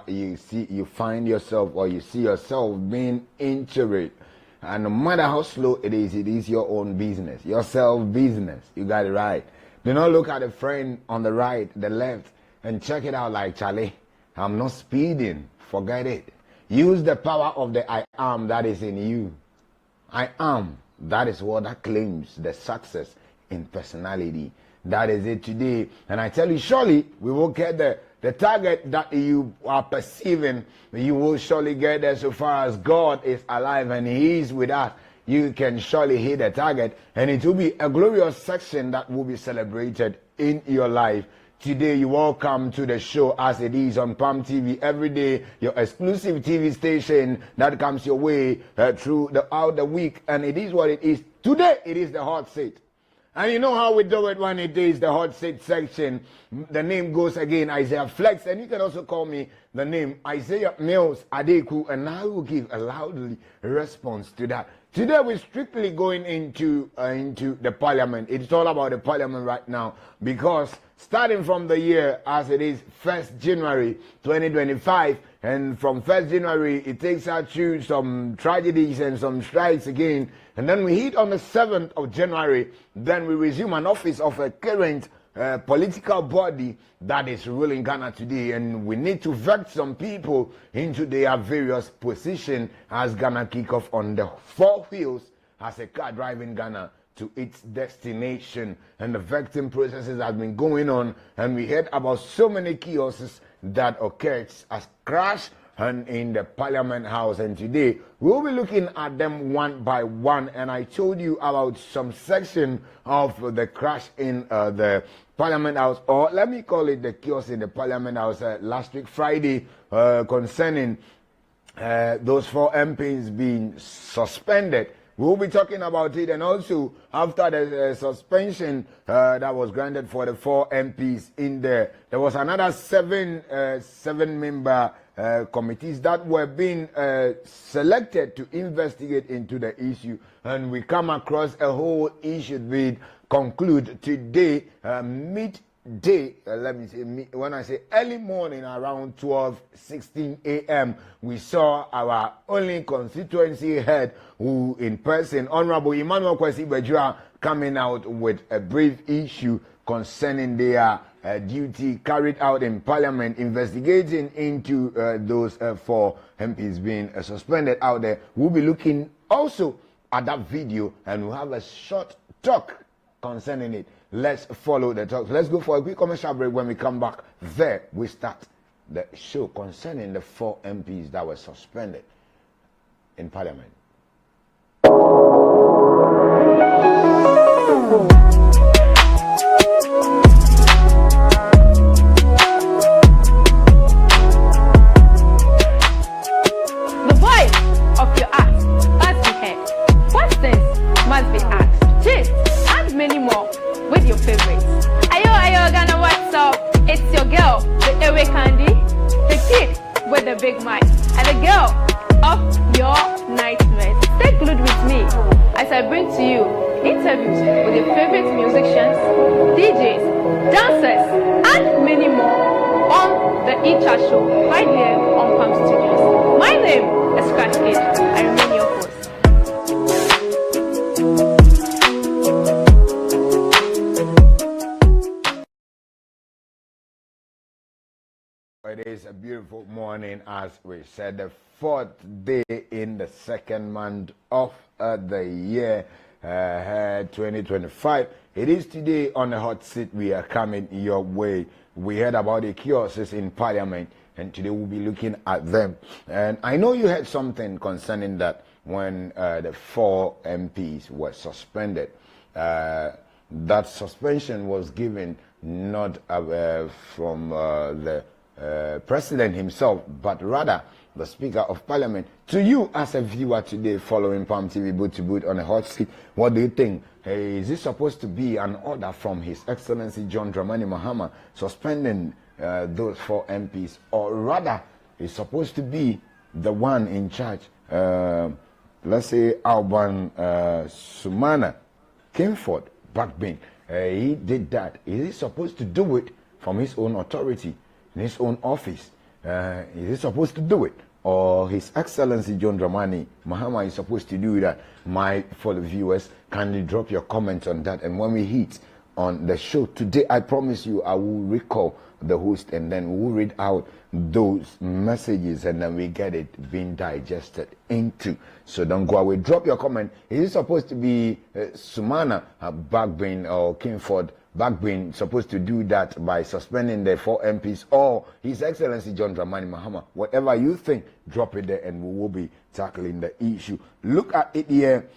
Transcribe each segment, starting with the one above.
you find yourself or you see yourself being into it. And no matter how slow it is your own business, your self business. You got it right. Do not look at the friend on the right, the left, and check it out like, Charlie, I'm not speeding. Forget it. Use the power of the I am that is in you. I am. That is what that claims the success in personality. That is it today. And I tell you, surely we will get there. The target that you are perceiving, you will surely get there so far as God is alive and He is with us. You can surely hit the target, and it will be a glorious section that will be celebrated in your life. Today, you welcome to the show as it is on Palm TV every day, your exclusive TV station that comes your way throughout the week. And it is what it is. Today, it is the hot seat. And you know how we do it when it is the hot seat section. The name goes again, Isaiah Flex. And you can also call me the name Isaiah Mills Adeku. And I will give a loudly response to that. Today we're strictly going into the parliament. It's all about the parliament right now, because starting from the year as it is 1st January 2025, and from 1st January it takes us through some tragedies and some strikes again, and then we hit on the 7th of January, then we resume an office of a current political body that is ruling Ghana today, and we need to vet some people into their various positions as Ghana kick off on the 4 wheels as a car driving Ghana to its destination. And the vetting processes have been going on, and we heard about so many chaoses that occurred as crash and in the Parliament House, and today we'll be looking at them one by one. And I told you about some section of the crash in the Parliament House, or let me call it the chaos in the Parliament House last week Friday, concerning those 4 MPs being suspended. We'll be talking about it, and also after the suspension that was granted for the 4 MPs in there was another 7-member committees that were being selected to investigate into the issue, and we come across a whole issue being conclude today midday. Let me say, when I say early morning, around 12:16 a.m., we saw our only constituency head, who in person, Honorable Emmanuel Kwesi Bajua, coming out with a brief issue concerning their duty carried out in Parliament, investigating into those 4 MPs being suspended out there. We'll be looking also at that video, and we'll have a short talk concerning it. Let's follow the talk. Let's go for a quick commercial break. When we come back, there we start the show concerning the 4 MPs that were suspended in Parliament. The voice of your act must be heard. Questions must be asked. Gist and many more with your favorites. Ayo, Ghana, what's up? It's your girl, the Ewe Candy, the kid with the big mic, and the girl of your nightmares. Stay glued with me as I bring to you interviews with your favorite musicians, DJs, dancers, and many more on the Icha Show right here on Palm Studios. My name is Scratch Kid. I remain your host. It is a beautiful morning, as we said, the 4th day in the 2nd month of the year 2025. It is today on the hot seat we are coming your way. We heard about the chaoses in Parliament, and today we'll be looking at them. And I know you heard something concerning that when the 4 MPs were suspended. That suspension was given not from the President himself, but rather the Speaker of Parliament. To you as a viewer today following Palm TV boot to boot on a hot seat, what do you think? Is this supposed to be an order from His Excellency John Dramani Mahama suspending those 4 MPs, or rather is supposed to be the one in charge, let's say Alban Sumana Kimford Backbin? He did that. Is he supposed to do it from his own authority, in his own office? Is he supposed to do it? Or His Excellency John Dramani Mahama is supposed to do that? My fellow viewers, kindly drop your comments on that. And when we hit on the show today, I promise you, I will recall the host and then we'll read out those messages and then we get it being digested into. So don't go away. Drop your comment. Is it supposed to be Sumana Bagbin or Kingford Bagbin supposed to do that by suspending the 4 MPs, or His Excellency John Dramani Mahama? Whatever you think, drop it there and we will be tackling the issue. Look at it here.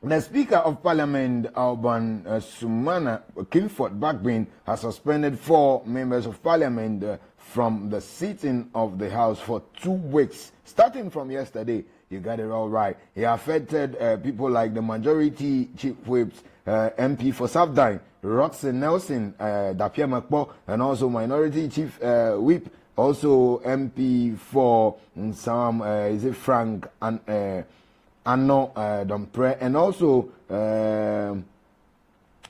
The Speaker of Parliament, Alban Sumana Kingford Bagbin, has suspended 4 members of Parliament from the sitting of the House for 2 weeks, starting from yesterday. You got it all right. He affected people like the Majority Chief Whips, MP for Southdown, Roxanne Nelson, Dapia Makbo, and also Minority Chief Whip, also MP for some, is it Frank and Anno Dompre, and also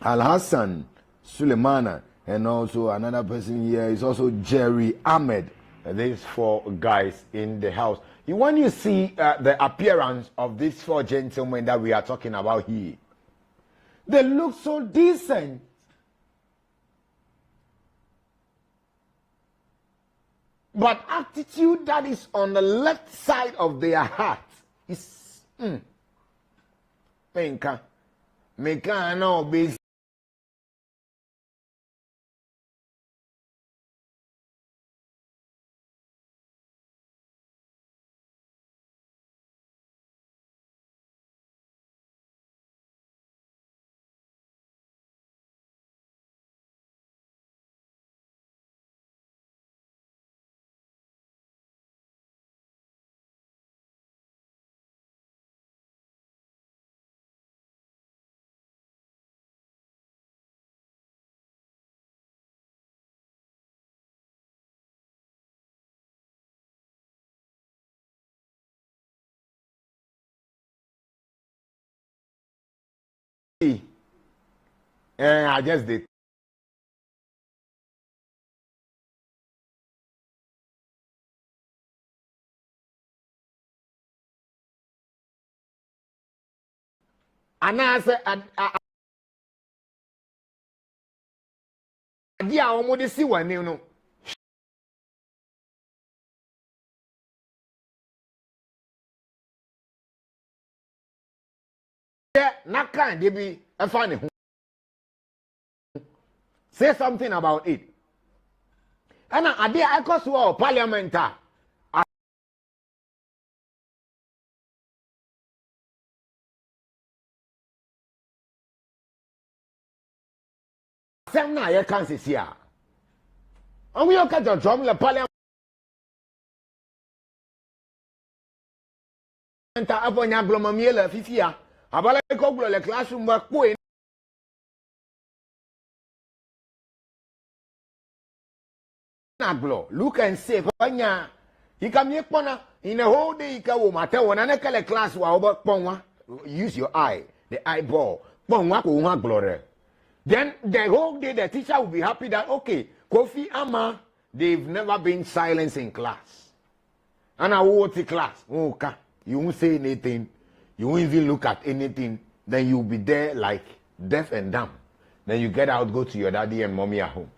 Al Hassan Suleimana, and also another person here is also Jerry Ahmed. These 4 guys in the House. When you see the appearance of these 4 gentlemen that we are talking about here, they look so decent. But attitude that is on the left side of their heart is Menka no be I just did. And I said, "Dear, I'm going to see one, you know." Yeah, not kind, they be a funny. Say something about it. And I did I cause war parliament. Some na you can't see here. And we all catch a drum the parliament. Upon your glomamiela, Fifia. About a couple of classroom work. Look and say, you can make one in a whole day. You can matter when I call a class while use your eye, the eyeball. Then the whole day the teacher will be happy that okay, Kofi Ama, they've never been silent in class. And I will the class. Okay, you won't say anything, you won't even look at anything, then you'll be there like deaf and dumb. Then you get out, go to your daddy and mommy at home.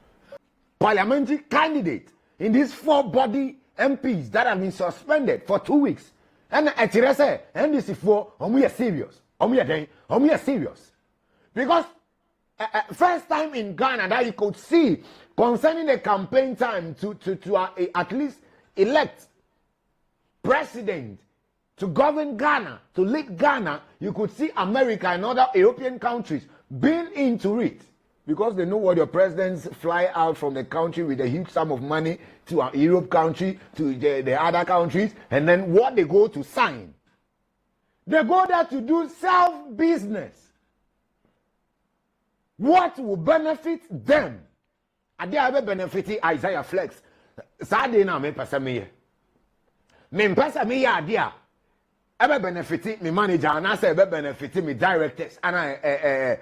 Parliamentary candidate in these 4 body MPs that have been suspended for 2 weeks. And Etirese and this 4, we are serious. We are serious. Because first time in Ghana that you could see concerning the campaign time to at least elect president to govern Ghana, to lead Ghana, you could see America and other European countries being into it. Because they know what your presidents fly out from the country with a huge sum of money to a Europe country, to the other countries, and then what they go to sign. They go there to do self-business. What will benefit them? And they have benefited Isaiah Flex. Sadly, now me pesa me. Me pesa me idea. Ever benefiting me manager and I say ever benefiting me directors and I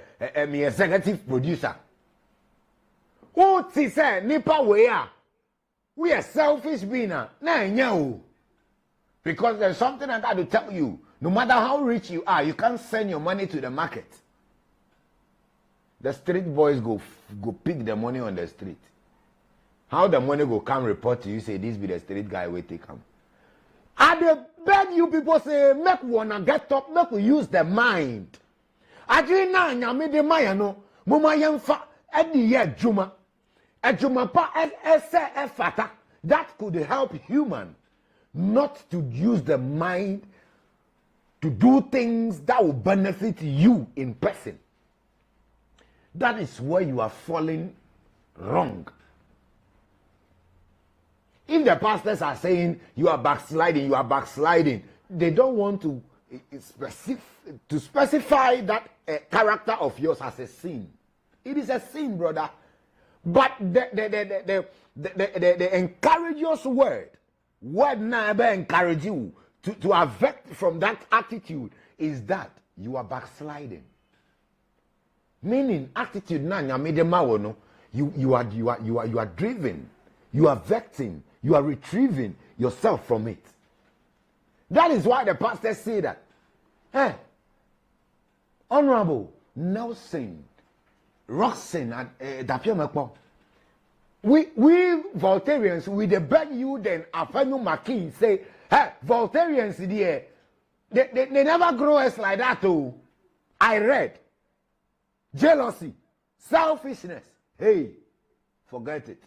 me executive producer. Who say nipa we are We are selfish being now. Because there's something I got to tell you. No matter how rich you are, you can't send your money to the market. The street boys go pick the money on the street. How the money go come report to you, say this be the street guy where they come. I beg you people say, make wanna get up, make we use the mind. I do na nyame de maya no, mama yemfa edi ye juma. A juma pa ese efata. That could help human not to use the mind to do things that will benefit you in person. That is where you are falling wrong. If the pastors are saying you are backsliding, they don't want to specify that character of yours as a sin. It is a sin, brother. But the encourageous word never encourage you to avert from that attitude is that you are backsliding. Meaning attitude na no, you are driven, you are vecting, you are retrieving yourself from it. That is why the pastor say that. Honorable Nelson Roxon and Dapio Mekpo. We Voltarians, we beg you then Afenu Makin say, hey, Voltarians there, they never grow us like that too. I read jealousy, selfishness. Hey, forget it.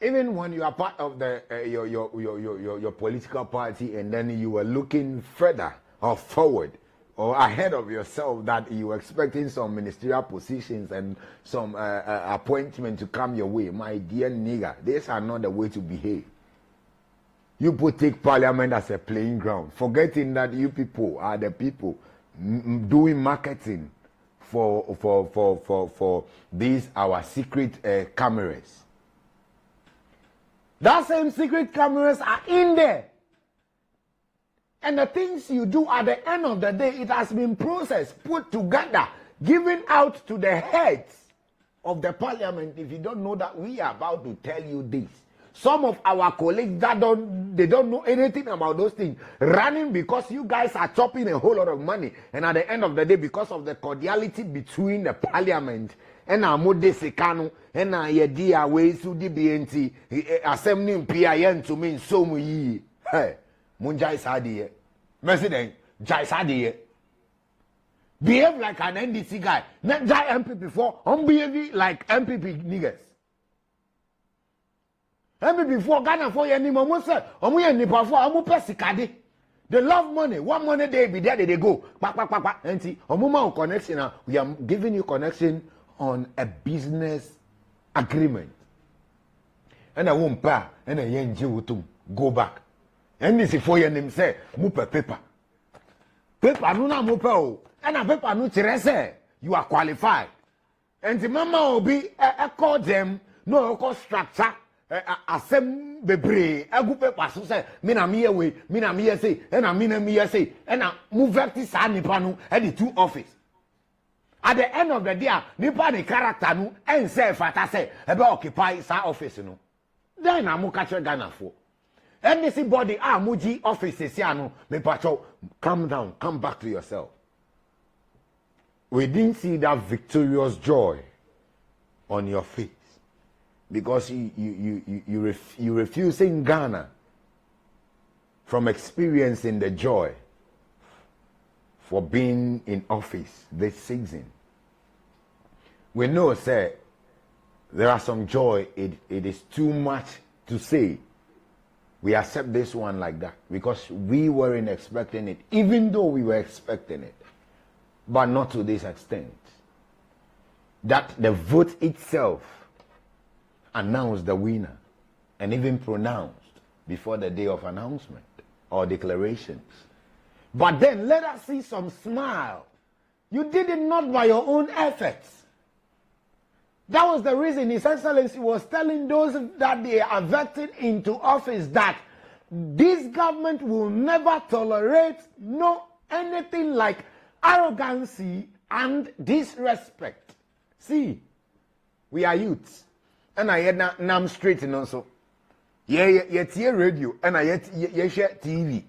Even when you are part of the your political party and then you are looking further or forward or ahead of yourself that you are expecting some ministerial positions and some appointment to come your way, my dear nigger, these are not the way to behave. You take parliament as a playing ground, forgetting that you people are the people doing marketing for these our secret cameras. That same secret cameras are in there. And the things you do at the end of the day, it has been processed, put together, given out to the heads of the parliament. If you don't know that, we are about to tell you this. Some of our colleagues that don't know anything about those things, running because you guys are chopping a whole lot of money. And at the end of the day, because of the cordiality between the parliament and our mode sekano and our idea ways to the BNT, assembling PIN to mean so much. Hey, Munjai Sadi, President Jai Sadi. Behave like an NDC guy. Not Jai MPP before, behave like MPP niggas. MPP before Ghana for any moment, sir. Nipa for Pesikade. They love money. What money they be there, they go. And see, connection now. We are giving you connection on a business agreement. And I won't pay. And I yenji go back. And this is for your name say, mupe paper. Paper no na mupe o. And a paper no tirese. You are qualified. And the mama will be call them no call structure. Asem bebre egu paper so say me na me we me na me say and na me na me say and na move sa nipa no at the two office. At the end of the day, nipa the character no and say fata say ebe occupy sa office no. Then na mo catch Ghana for. NDC body muji offices here no me pacho calm down, come back to yourself. We didn't see that victorious joy on your face because you refusing Ghana from experiencing the joy for being in office this season. We know, sir, there are some joy. It is too much to say. We accept this one like that because we weren't expecting it, even though we were expecting it, but not to this extent. That the vote itself announced the winner and even pronounced before the day of announcement or declarations. But then let us see some smile. You did it not by your own efforts. That was the reason His Excellency was telling those that they are elected into office that this government will never tolerate anything like arrogancy and disrespect. See, we are youths. and I had nam straight and also. Yet here radio, and I yet share TV.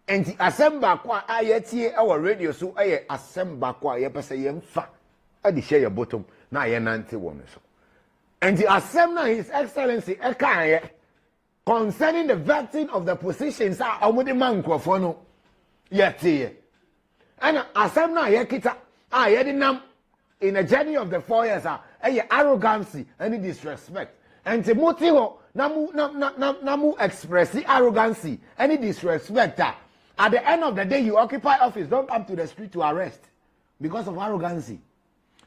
And the assemble qua, I yet here our radio, so I assemble qua, ye say yem fa. I di share your bottom, na ye nanti woman so. And the assembly, His Excellency, Ekaye, concerning the vetting of the positions, I would demand Quafono yet here. And assembly, Yakita, I had in a journey of the 4 years, arrogancy and disrespect. And the motivo, namu express the arrogancy, any disrespect. At the end of the day, you occupy office, don't come to the street to arrest because of arrogancy.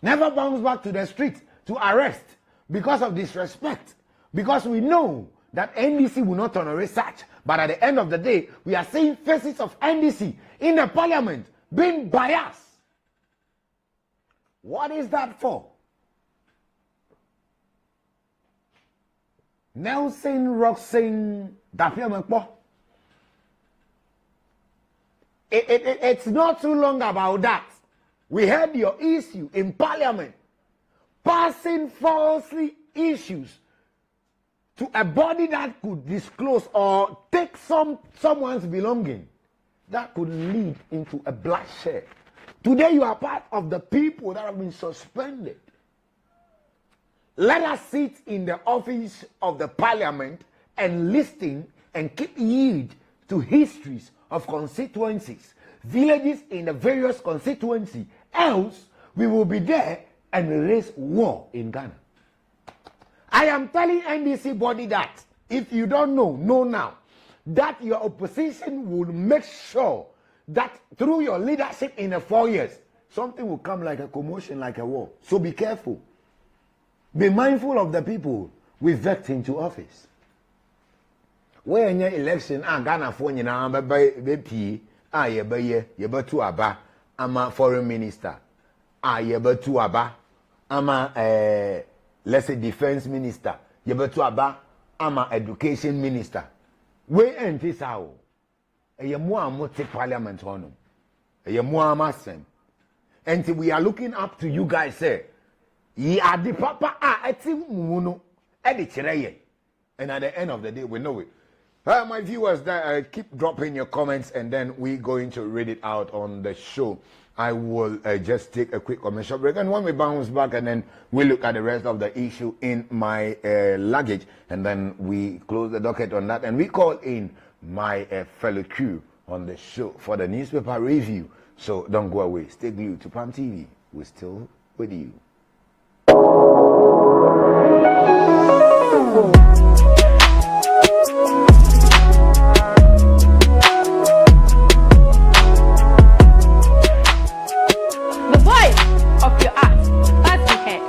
Never bounce back to the street to arrest because of disrespect. Because we know that NDC will not tolerate such. But at the end of the day, we are seeing faces of NDC in the parliament being biased. What is that for? Nelson Roxanne Dapiamekpo. It's not too long about that. We had your issue in parliament, passing falsely issues to a body that could disclose or take someone's belonging. That could lead into a bloodshed. Today you are part of the people that have been suspended. Let us sit in the office of the parliament and listen and keep heed to histories of constituencies, villages in the various constituencies. Else, we will be there and raise war in Ghana. I am telling NDC body that, if you don't know now, that your opposition will make sure that through your leadership in the 4 years, something will come like a commotion, like a war. So be careful. Be mindful of the people we vect into office. When your election, Ghana for you now, be to Aba, I'm foreign minister. To Aba, I'm let's say defense minister. To Aba, I'm education minister. We end this how. Parliament on and we are looking up to you guys, say, ye are the papa, and at the end of the day, we know it. My viewers, keep dropping your comments, and then we're going to read it out on the show. I will just take a quick commercial break, and when we bounce back, and then we look at the rest of the issue in my luggage, and then we close the docket on that, and we call in my fellow crew on the show for the newspaper review. So don't go away. Stay glued to Palm TV. We're still with you. The voice of your art must be heard.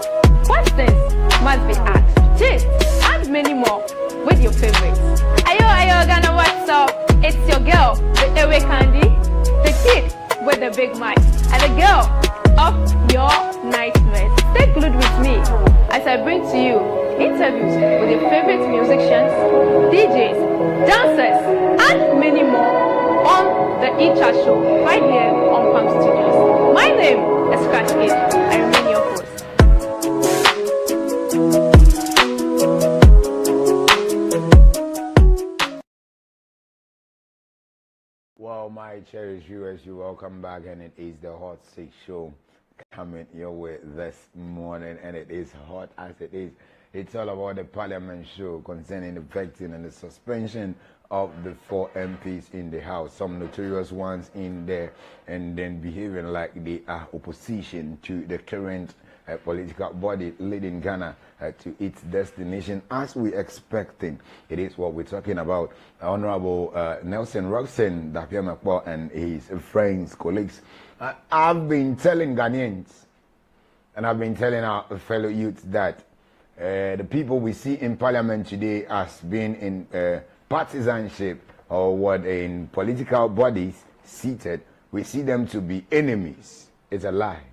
Questions must be asked. Gist and many more with your favorites. Ayo, Ghana, what's up? It's your girl with the way candy, the kid with the big mic, and the girl of your nightmares. Stay glued with me as I bring to you interviews with your favorite musicians, DJs, dancers, and many more on the Icha Show right here on Palm Studios. My name is Scratch Kid. I remain your host. Well, my cherished viewers, you welcome back, and it is the Hot 6 show coming your way this morning, and it is hot as it is. It's all about the Parliament show concerning the vetting and the suspension of the 4 MPs in the House, some notorious ones in there, and then behaving like they are opposition to the current political body leading Ghana to its destination as we expecting. It is what we're talking about. Honorable Nelson Roxanne Dapiamekpo and his friends, colleagues. I've been telling Ghanaians, and I've been telling our fellow youths that the people we see in parliament today as being in partisanship or what in political bodies seated, we see them to be enemies. It's a lie.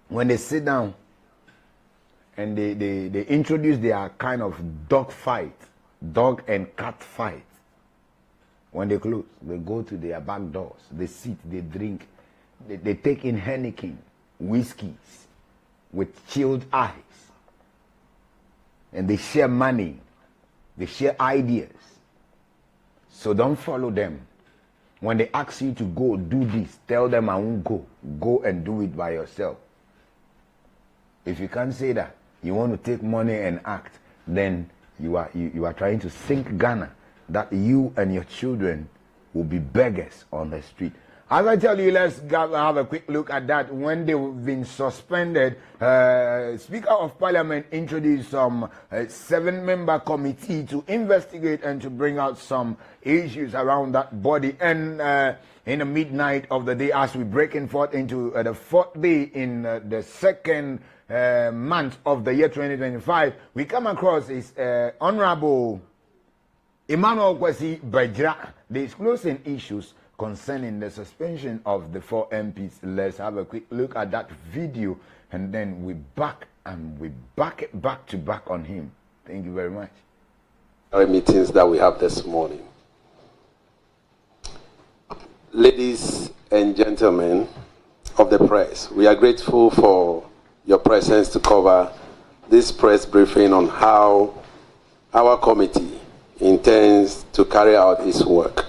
When they sit down and they introduce their kind of dog and cat fight, when they close, they go to their back doors, they sit, they drink, they take in Heineken, whiskeys with chilled ice. and they share money, they share ideas. So don't follow them. When they ask you to go do this, tell them I won't go. Go and do it by yourself. If you can't say that, you want to take money and act, then you are trying to sink Ghana, that you and your children will be beggars on the street. As I tell you, let's have a quick look at that. When they've been suspended, Speaker of Parliament introduced some 7-member committee to investigate and to bring out some issues around that body. And in the midnight of the day, as we're breaking forth into the 4th day in the second month of the year 2025, we come across is Honorable Emmanuel Kwesi Bajra disclosing issues concerning the suspension of the 4 MPs. Let's have a quick look at that video, and then we back it back to back on him. Thank you very much. Meetings that we have this morning. Ladies and gentlemen of the press, we are grateful for your presence to cover this press briefing on how our committee intends to carry out its work.